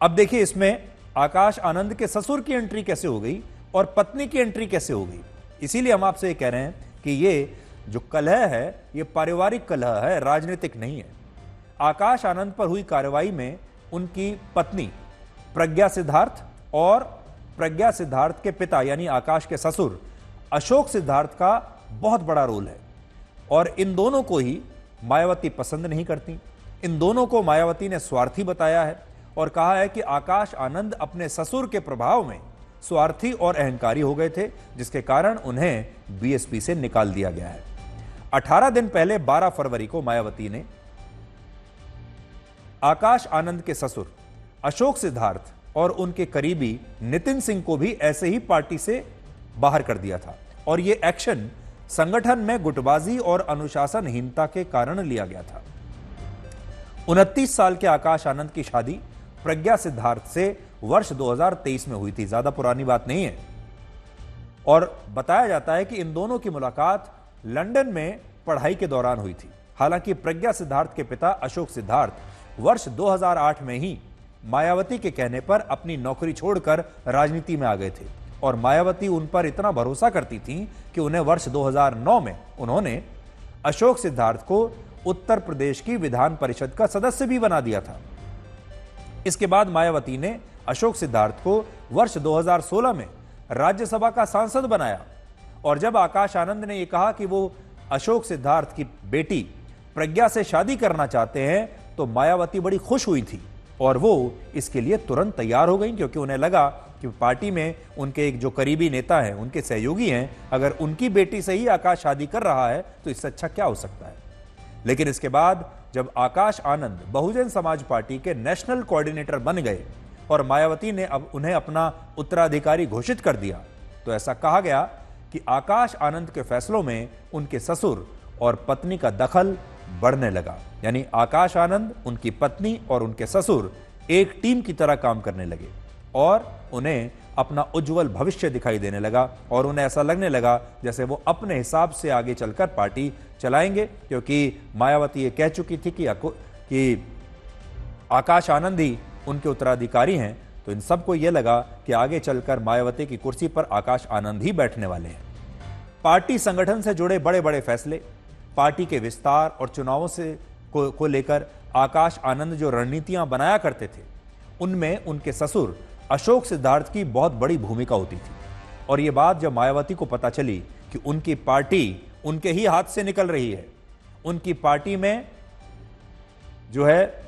अब देखिए इसमें आकाश आनंद के ससुर की एंट्री कैसे हो गई और पत्नी की एंट्री कैसे हो गई। इसीलिए हम आपसे कह रहे हैं कि ये जो कलह है ये पारिवारिक कलह है, राजनीतिक नहीं है। आकाश आनंद पर हुई कार्रवाई में उनकी पत्नी प्रज्ञा सिद्धार्थ और प्रज्ञा सिद्धार्थ के पिता यानी आकाश के ससुर अशोक सिद्धार्थ का बहुत बड़ा रोल है और इन दोनों को ही मायावती पसंद नहीं करती। इन दोनों को मायावती ने स्वार्थी बताया है और कहा है कि आकाश आनंद अपने ससुर के प्रभाव में स्वार्थी और अहंकारी हो गए थे, जिसके कारण उन्हें बीएसपी से निकाल दिया गया है। 18 दिन पहले 12 फरवरी को मायावती ने आकाश आनंद के ससुर अशोक सिद्धार्थ और उनके करीबी नितिन सिंह को भी ऐसे ही पार्टी से बाहर कर दिया था और यह एक्शन संगठन में गुटबाजी और अनुशासनहीनता के कारण लिया गया था। 29 साल के आकाश आनंद की शादी प्रज्ञा सिद्धार्थ से वर्ष 2023 में हुई थी, ज्यादा पुरानी बात नहीं है। और बताया जाता है कि इन दोनों की मुलाकात लंदन में पढ़ाई के दौरान हुई थी। हालांकि प्रज्ञा सिद्धार्थ के पिता अशोक सिद्धार्थ वर्ष 2008 में ही मायावती के कहने पर अपनी नौकरी छोड़कर राजनीति में आ गए थे और मायावती उन पर इतना भरोसा करती थी कि उन्हें वर्ष 2009 में उन्होंने अशोक सिद्धार्थ को उत्तर प्रदेश की विधान परिषद का सदस्य भी बना दिया था। इसके बाद मायावती ने अशोक सिद्धार्थ को वर्ष 2016 में राज्यसभा का सांसद बनाया और जब आकाश आनंद ने यह कहा कि वो अशोक सिद्धार्थ की बेटी प्रज्ञा से शादी करना चाहते हैं तो मायावती बड़ी खुश हुई थी और वो इसके लिए तुरंत तैयार हो गई, क्योंकि उन्हें लगा कि पार्टी में उनके एक जो करीबी नेता हैं, उनके सहयोगी हैं, अगर उनकी बेटी से ही आकाश शादी कर रहा है तो इससे अच्छा क्या हो सकता है। लेकिन इसके बाद जब आकाश आनंद बहुजन समाज पार्टी के नेशनल कोऑर्डिनेटर बन गए और मायावती ने अब उन्हें अपना उत्तराधिकारी घोषित कर दिया तो ऐसा कहा गया कि आकाश आनंद के फैसलों में उनके ससुर और पत्नी का दखल बढ़ने लगा। यानी आकाश आनंद, उनकी पत्नी और उनके ससुर एक टीम की तरह काम करने लगे और उन्हें अपना उज्जवल भविष्य दिखाई देने लगा और उन्हें ऐसा लगने लगा जैसे वो अपने हिसाब से आगे चलकर पार्टी चलाएंगे, क्योंकि मायावती ये कह चुकी थी कि आकाश आनंद ही उनके उत्तराधिकारी हैं। तो इन सबको यह लगा कि आगे चलकर मायावती की कुर्सी पर आकाश आनंद ही बैठने वाले हैं। पार्टी संगठन से जुड़े बड़े बड़े फैसले, पार्टी के विस्तार और चुनावों से को लेकर आकाश आनंद जो रणनीतियां बनाया करते थे, उनमें उनके ससुर अशोक सिद्धार्थ की बहुत बड़ी भूमिका होती थी। और यह बात जब मायावती को पता चली कि उनकी पार्टी उनके ही हाथ से निकल रही है, उनकी पार्टी में जो है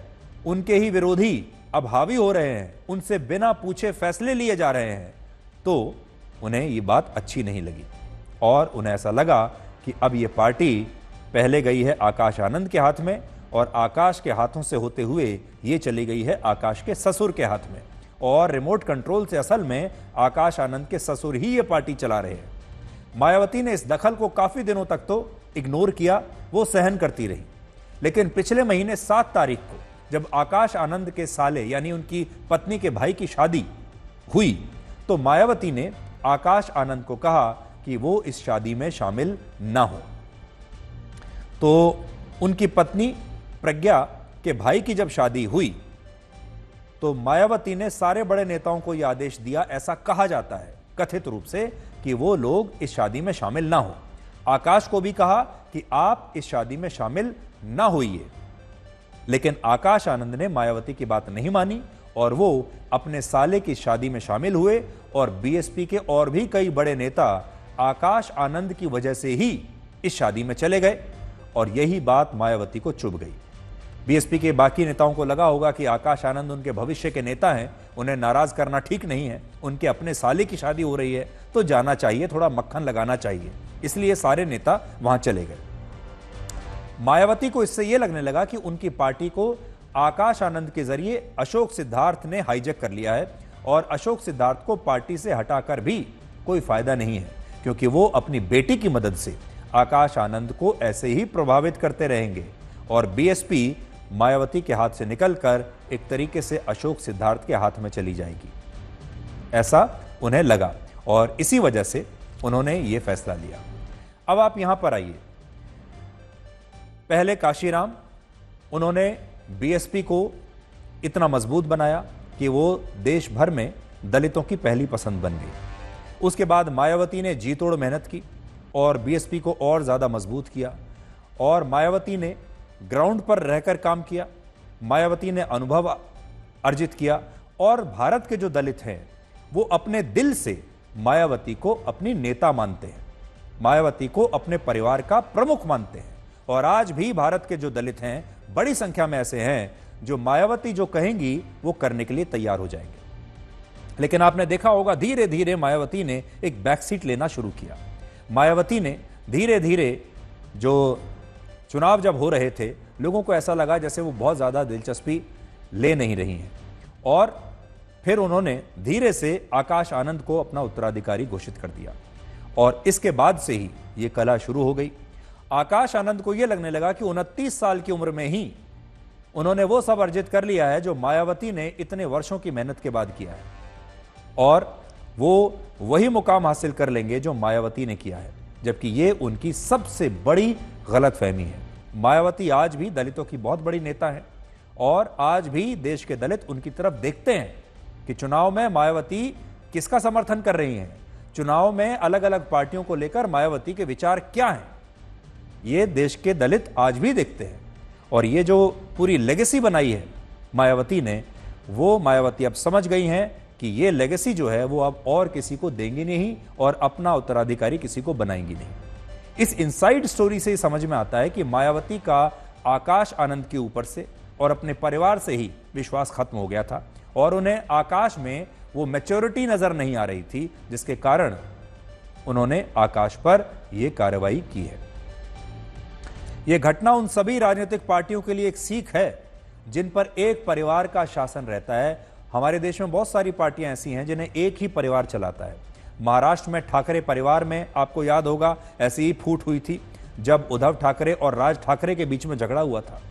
उनके ही विरोधी अब हावी हो रहे हैं, उनसे बिना पूछे फैसले लिए जा रहे हैं, तो उन्हें ये बात अच्छी नहीं लगी और उन्हें ऐसा लगा कि अब ये पार्टी पहले गई है आकाश आनंद के हाथ में और आकाश के हाथों से होते हुए ये चली गई है आकाश के ससुर के हाथ में। और रिमोट कंट्रोल से असल में आकाश आनंद के ससुर ही ये पार्टी चला रहे हैं। मायावती ने इस दखल को काफी दिनों तक तो इग्नोर किया, वो सहन करती रही। लेकिन पिछले महीने 7 तारीख को जब आकाश आनंद के साले यानी उनकी पत्नी के भाई की शादी हुई तो मायावती ने आकाश आनंद को कहा कि वो इस शादी में शामिल ना हो। तो उनकी पत्नी प्रज्ञा के भाई की जब शादी हुई तो मायावती ने सारे बड़े नेताओं को यह आदेश दिया, ऐसा कहा जाता है कथित रूप से, कि वो लोग इस शादी में शामिल ना हो। आकाश को भी कहा कि आप इस शादी में शामिल ना होइए। लेकिन आकाश आनंद ने मायावती की बात नहीं मानी और वो अपने साले की शादी में शामिल हुए और बीएसपी के और भी कई बड़े नेता आकाश आनंद की वजह से ही इस शादी में चले गए और यही बात मायावती को चुभ गई। बीएसपी के बाकी नेताओं को लगा होगा कि आकाश आनंद उनके भविष्य के नेता हैं, उन्हें नाराज करना ठीक नहीं है, उनके अपने साले की शादी हो रही है तो जाना चाहिए, थोड़ा मक्खन लगाना चाहिए, इसलिए सारे नेता वहां चले गए। मायावती को इससे यह लगने लगा कि उनकी पार्टी को आकाश आनंद के जरिए अशोक सिद्धार्थ ने हाईजैक कर लिया है और अशोक सिद्धार्थ को पार्टी से हटाकर भी कोई फायदा नहीं है, क्योंकि वो अपनी बेटी की मदद से आकाश आनंद को ऐसे ही प्रभावित करते रहेंगे और बीएसपी मायावती के हाथ से निकलकर एक तरीके से अशोक सिद्धार्थ के हाथ में चली जाएगी, ऐसा उन्हें लगा और इसी वजह से उन्होंने ये फैसला लिया। अब आप यहां पर आइए। पहले काशीराम, उन्होंने बीएसपी को इतना मजबूत बनाया कि वो देश भर में दलितों की पहली पसंद बन गई। उसके बाद मायावती ने जी तोड़ मेहनत की और बीएसपी को और ज्यादा मजबूत किया और मायावती ने ग्राउंड पर रहकर काम किया। मायावती ने अनुभव अर्जित किया और भारत के जो दलित हैं वो अपने दिल से मायावती को अपनी नेता मानते हैं, मायावती को अपने परिवार का प्रमुख मानते हैं और आज भी भारत के जो दलित हैं बड़ी संख्या में ऐसे हैं जो मायावती जो कहेंगी वो करने के लिए तैयार हो जाएंगे। लेकिन आपने देखा होगा धीरे धीरे मायावती ने एक बैक सीट लेना शुरू किया। मायावती ने धीरे धीरे, जो चुनाव जब हो रहे थे लोगों को ऐसा लगा जैसे वो बहुत ज्यादा दिलचस्पी ले नहीं रही हैं और फिर उन्होंने धीरे से आकाश आनंद को अपना उत्तराधिकारी घोषित कर दिया और इसके बाद से ही ये कला शुरू हो गई। आकाश आनंद को यह लगने लगा कि 29 साल की उम्र में ही उन्होंने वो सब अर्जित कर लिया है जो मायावती ने इतने वर्षों की मेहनत के बाद किया है और वो वही मुकाम हासिल कर लेंगे जो मायावती ने किया है, जबकि ये उनकी सबसे बड़ी गलतफहमी है। मायावती आज भी दलितों की बहुत बड़ी नेता है और आज भी देश के दलित उनकी तरफ देखते हैं कि चुनाव में मायावती किसका समर्थन कर रही हैं, चुनाव में अलग अलग पार्टियों को लेकर मायावती के विचार क्या हैं, ये देश के दलित आज भी देखते हैं। और ये जो पूरी लेगेसी बनाई है मायावती ने, वो मायावती अब समझ गई हैं कि ये लेगेसी जो है वो अब और किसी को देंगी नहीं और अपना उत्तराधिकारी किसी को बनाएंगी नहीं। इस इनसाइड स्टोरी से समझ में आता है कि मायावती का आकाश आनंद के ऊपर से और अपने परिवार से ही विश्वास खत्म हो गया था और उन्हें आकाश में वो मैच्योरिटी नजर नहीं आ रही थी, जिसके कारण उन्होंने आकाश पर यह कार्रवाई की है। यह घटना उन सभी राजनीतिक पार्टियों के लिए एक सीख है जिन पर एक परिवार का शासन रहता है। हमारे देश में बहुत सारी पार्टियां ऐसी हैं जिन्हें एक ही परिवार चलाता है। महाराष्ट्र में ठाकरे परिवार में आपको याद होगा ऐसी ही फूट हुई थी जब उद्धव ठाकरे और राज ठाकरे के बीच में झगड़ा हुआ था।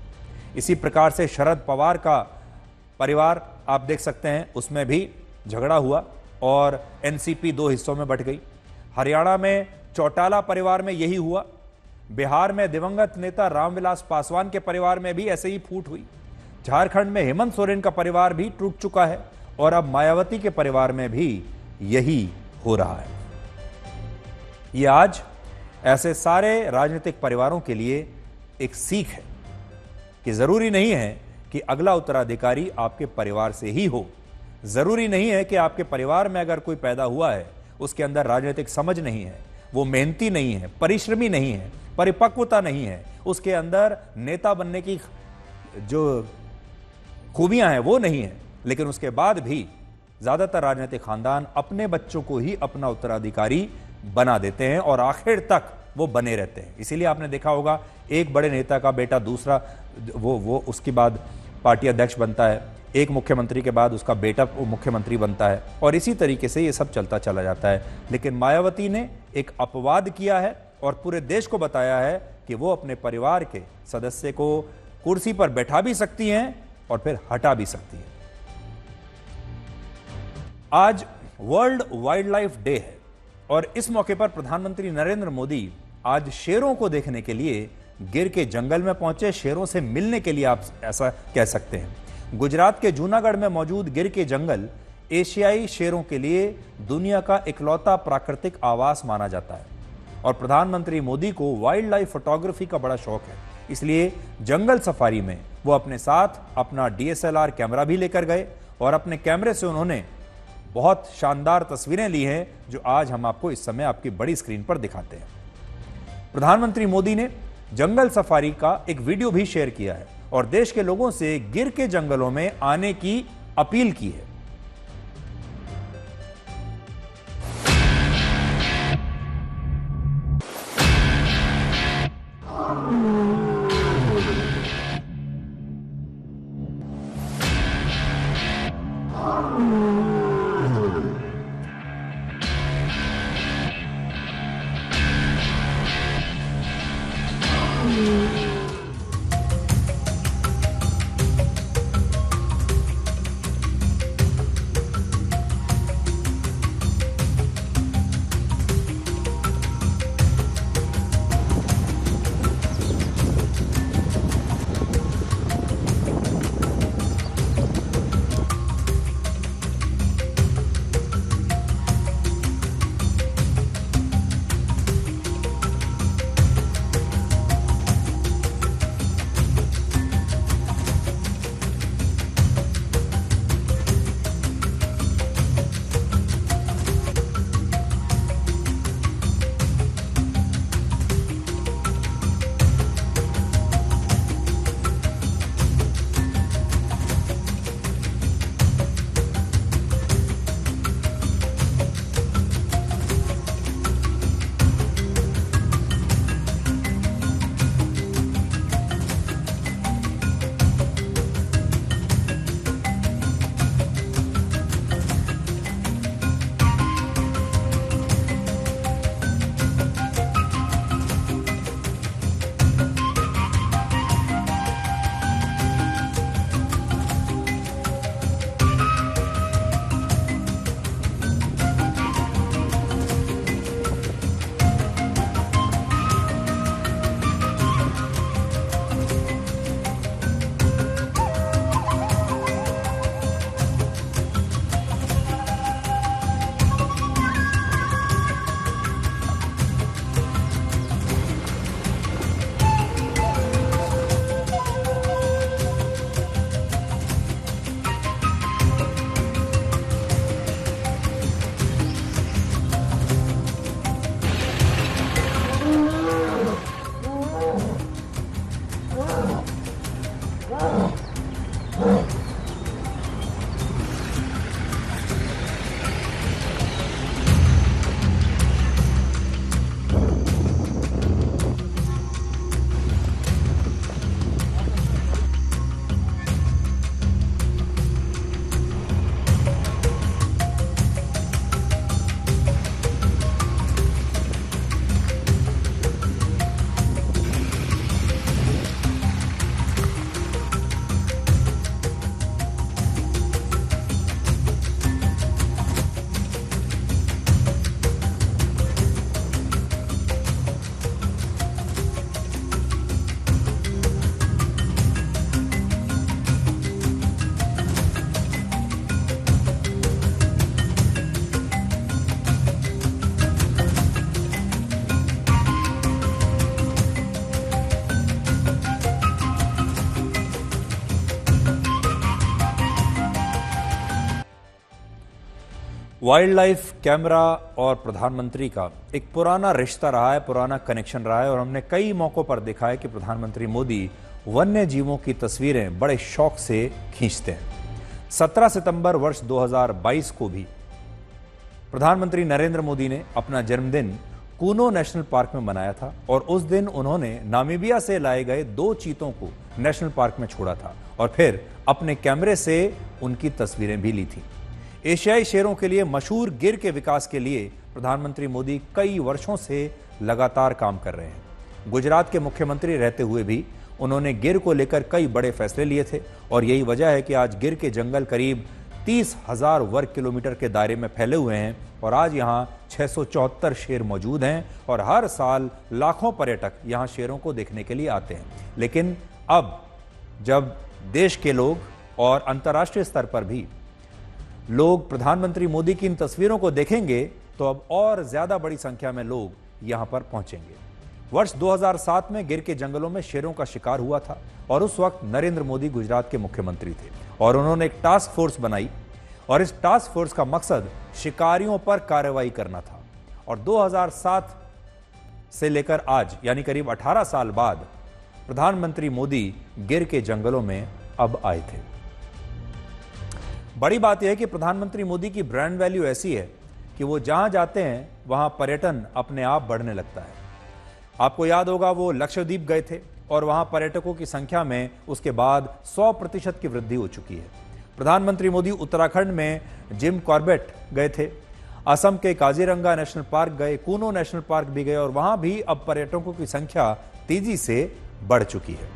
इसी प्रकार से शरद पवार का परिवार आप देख सकते हैं, उसमें भी झगड़ा हुआ और एनसीपी 2 हिस्सों में बंट गई। हरियाणा में चौटाला परिवार में यही हुआ। बिहार में दिवंगत नेता रामविलास पासवान के परिवार में भी ऐसे ही फूट हुई। झारखंड में हेमंत सोरेन का परिवार भी टूट चुका है और अब मायावती के परिवार में भी यही हो रहा है। ये आज ऐसे सारे राजनीतिक परिवारों के लिए एक सीख है कि जरूरी नहीं है कि अगला उत्तराधिकारी आपके परिवार से ही हो। जरूरी नहीं है कि आपके परिवार में अगर कोई पैदा हुआ है उसके अंदर राजनीतिक समझ नहीं है, वो मेहनती नहीं है, परिश्रमी नहीं है, परिपक्वता नहीं है, उसके अंदर नेता बनने की जो खूबियां हैं वो नहीं है, लेकिन उसके बाद भी ज्यादातर राजनीतिक खानदान अपने बच्चों को ही अपना उत्तराधिकारी बना देते हैं और आखिर तक वो बने रहते हैं। इसीलिए आपने देखा होगा एक बड़े नेता का बेटा दूसरा वो उसके बाद पार्टी अध्यक्ष बनता है, एक मुख्यमंत्री के बाद उसका बेटा मुख्यमंत्री बनता है, और इसी तरीके से ये सब चलता चला जाता है। लेकिन मायावती ने एक अपवाद किया है और पूरे देश को बताया है कि वो अपने परिवार के सदस्य को कुर्सी पर बैठा भी सकती हैं और फिर हटा भी सकती हैं। आज वर्ल्ड वाइल्ड लाइफ डे है और इस मौके पर प्रधानमंत्री नरेंद्र मोदी आज शेरों को देखने के लिए गिर के जंगल में पहुंचे, शेरों से मिलने के लिए आप ऐसा कह सकते हैं। गुजरात के जूनागढ़ में मौजूद गिर के जंगल एशियाई शेरों के लिए दुनिया का इकलौता प्राकृतिक आवास माना जाता है और प्रधानमंत्री मोदी को वाइल्ड लाइफ फोटोग्राफी का बड़ा शौक है। इसलिए जंगल सफारी में वो अपने साथ अपना DSLR कैमरा भी लेकर गए और अपने कैमरे से उन्होंने बहुत शानदार तस्वीरें ली हैं जो आज हम आपको इस समय आपकी बड़ी स्क्रीन पर दिखाते हैं। प्रधानमंत्री मोदी ने जंगल सफारी का एक वीडियो भी शेयर किया है और देश के लोगों से गिर के जंगलों में आने की अपील की है। वाइल्ड लाइफ कैमरा और प्रधानमंत्री का एक पुराना रिश्ता रहा है, पुराना कनेक्शन रहा है और हमने कई मौकों पर देखा है कि प्रधानमंत्री मोदी वन्य जीवों की तस्वीरें बड़े शौक से खींचते हैं। 17 सितंबर वर्ष 2022 को भी प्रधानमंत्री नरेंद्र मोदी ने अपना जन्मदिन कूनो नेशनल पार्क में बनाया था और उस दिन उन्होंने नामीबिया से लाए गए 2 चीतों को नेशनल पार्क में छोड़ा था और फिर अपने कैमरे से उनकी तस्वीरें भी ली थी। एशियाई शेरों के लिए मशहूर गिर के विकास के लिए प्रधानमंत्री मोदी कई वर्षों से लगातार काम कर रहे हैं। गुजरात के मुख्यमंत्री रहते हुए भी उन्होंने गिर को लेकर कई बड़े फैसले लिए थे और यही वजह है कि आज गिर के जंगल करीब 30,000 वर्ग किलोमीटर के दायरे में फैले हुए हैं और आज यहाँ 674 शेर मौजूद हैं और हर साल लाखों पर्यटक यहाँ शेरों को देखने के लिए आते हैं। लेकिन अब जब देश के लोग और अंतर्राष्ट्रीय स्तर पर भी लोग प्रधानमंत्री मोदी की इन तस्वीरों को देखेंगे तो अब और ज्यादा बड़ी संख्या में लोग यहाँ पर पहुंचेंगे। वर्ष 2007 में गिर के जंगलों में शेरों का शिकार हुआ था और उस वक्त नरेंद्र मोदी गुजरात के मुख्यमंत्री थे और उन्होंने एक टास्क फोर्स बनाई और इस टास्क फोर्स का मकसद शिकारियों पर कार्रवाई करना था। और 2007 से लेकर आज यानी करीब 18 साल बाद प्रधानमंत्री मोदी गिर के जंगलों में अब आए थे। बड़ी बात यह है कि प्रधानमंत्री मोदी की ब्रांड वैल्यू ऐसी है कि वो जहां जाते हैं वहां पर्यटन अपने आप बढ़ने लगता है। आपको याद होगा वो लक्षद्वीप गए थे और वहां पर्यटकों की संख्या में उसके बाद 100% की वृद्धि हो चुकी है। प्रधानमंत्री मोदी उत्तराखंड में जिम कॉर्बेट गए थे, असम के काजीरंगा नेशनल पार्क गए, कूनो नेशनल पार्क भी गए और वहां भी अब पर्यटकों की संख्या तेजी से बढ़ चुकी है।